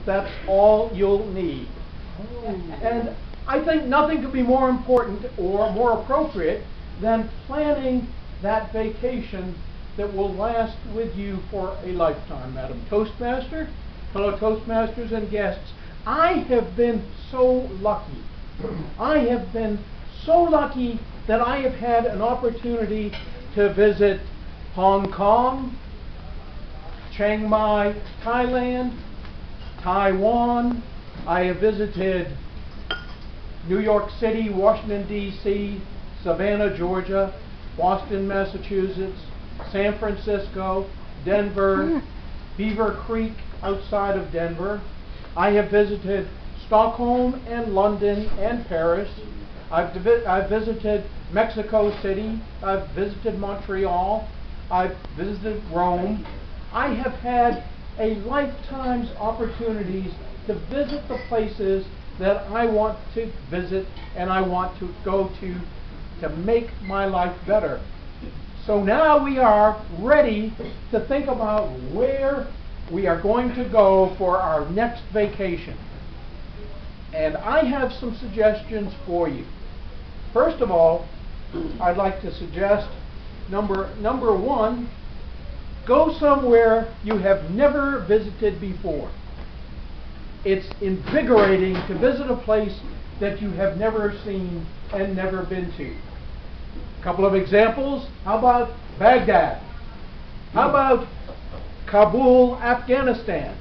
That's all you'll need. And I think nothing could be more important or more appropriate than planning that vacation that will last with you for a lifetime, Madam Toastmaster, fellow Toastmasters and guests. I have been so lucky. I have been so lucky that I have had an opportunity to visit Hong Kong, Chiang Mai, Thailand, Taiwan. I have visited New York City, Washington, D.C., Savannah, Georgia, Boston, Massachusetts, San Francisco, Denver, Beaver Creek outside of Denver. I have visited Stockholm and London and Paris. I've visited Mexico City. I've visited Montreal. I've visited Rome. I have had a lifetime's opportunities to visit the places that I want to visit and I want to go to make my life better. So now we are ready to think about where we are going to go for our next vacation. And I have some suggestions for you. First of all, I'd like to suggest number one, go somewhere you have never visited before. It's invigorating to visit a place that you have never seen and never been to. A couple of examples. How about Baghdad? How about Kabul, Afghanistan?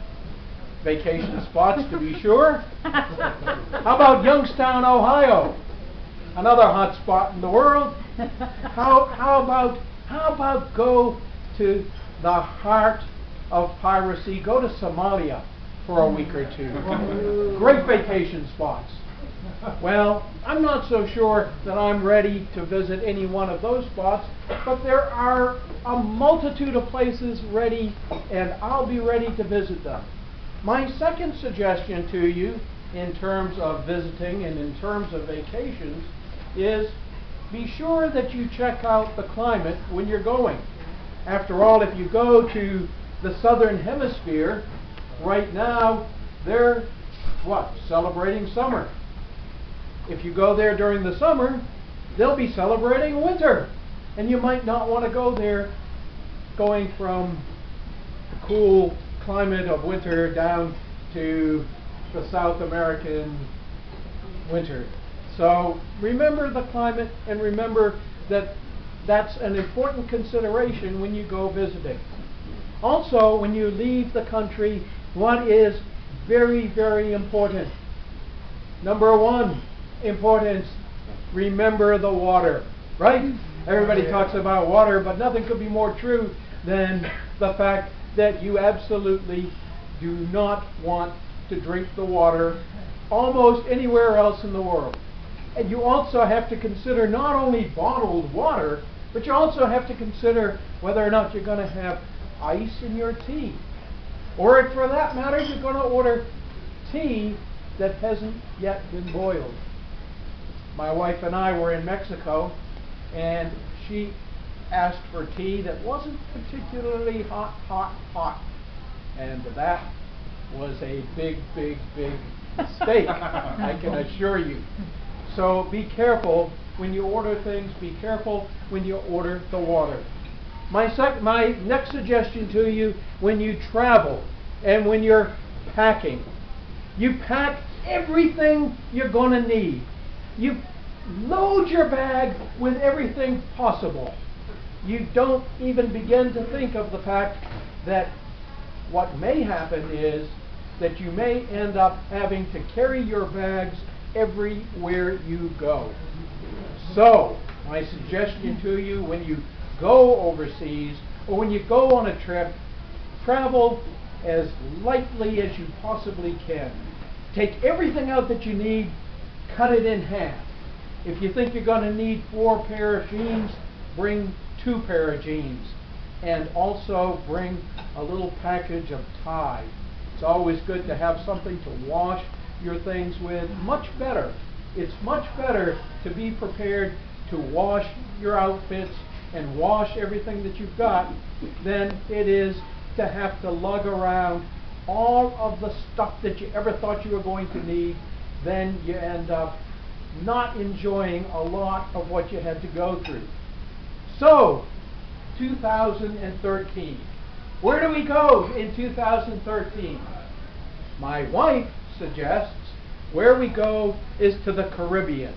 Vacation spots to be sure. How about Youngstown, Ohio? Another hot spot in the world. How about go to the heart of piracy? Go to Somalia for a week or two. Great vacation spots. Well, I'm not so sure that I'm ready to visit any one of those spots, but there are a multitude of places ready, and I'll be ready to visit them. My second suggestion to you in terms of visiting and in terms of vacations is be sure that you check out the climate when you're going. After all, if you go to the southern hemisphere, right now they're celebrating summer. If you go there during the summer, they'll be celebrating winter. And you might not want to go there going from the cool climate of winter down to the South American winter. So remember the climate and remember that that's an important consideration when you go visiting. Also, when you leave the country, what is very, very important? Number one, importance, remember the water, right? Everybody talks about water, but nothing could be more true than the fact that you absolutely do not want to drink the water almost anywhere else in the world. And you also have to consider not only bottled water, but you also have to consider whether or not you're going to have ice in your tea. Or for that matter, you're going to order tea that hasn't yet been boiled. My wife and I were in Mexico, and she asked for tea that wasn't particularly hot. And that was a big mistake, I can assure you. So be careful when you order things. Be careful when you order the water. My next suggestion to you, when you travel and when you're packing, you pack everything you're going to need. You load your bag with everything possible. You don't even begin to think of the fact that what may happen is that you may end up having to carry your bags everywhere you go. So, my suggestion to you, when you go overseas or when you go on a trip, travel as lightly as you possibly can. Take everything out that you need, cut it in half. If you think you're going to need 4 pair of jeans, bring 2 pair of jeans. And also bring a little package of Tide. It's always good to have something to wash your things with. Much better. It's much better to be prepared to wash your outfits and wash everything that you've got than it is to have to lug around all of the stuff that you ever thought you were going to need, then you end up not enjoying a lot of what you had to go through. So, 2013. Where do we go in 2013? My wife suggests where we go is to the Caribbean.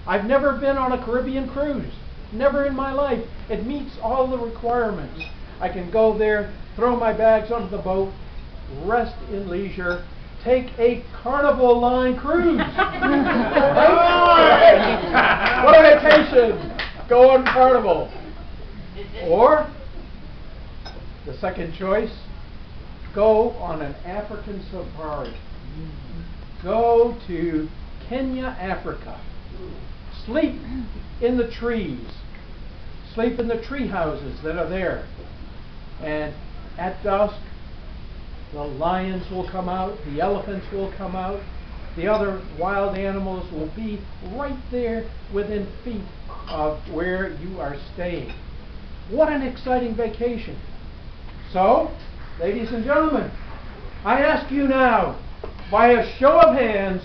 I've never been on a Caribbean cruise. Never in my life. It meets all the requirements. I can go there, throw my bags onto the boat, rest in leisure, take a Carnival Line cruise. Right? What a vacation! Go on Carnival. Or, the second choice, go on an African safari. Go to Kenya, Africa. Sleep in the trees. Sleep in the tree houses that are there. And at dusk, the lions will come out, the elephants will come out, the other wild animals will be right there within feet of where you are staying. What an exciting vacation. So, ladies and gentlemen, I ask you now, by a show of hands,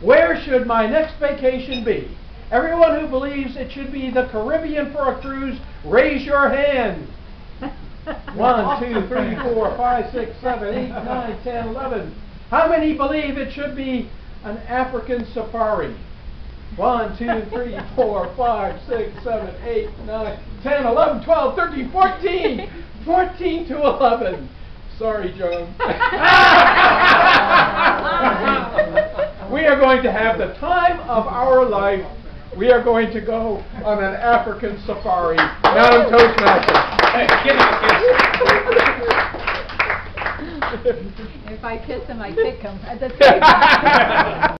where should my next vacation be? Everyone who believes it should be the Caribbean for a cruise, raise your hand. 1, 2, 3, 4, 5, 6, 7, 8, 9, 10, 11. How many believe it should be an African safari? 1, 2, 3, 4, 5, 6, 7, 8, 9, 10, 11, 12, 13, 14. 14 to 11. Sorry, Joan. We are going to have the time of our life. We are going to go on an African safari. Madam Toastmaster. Hey, give him a kiss. If I kiss him, I kick him at the same time.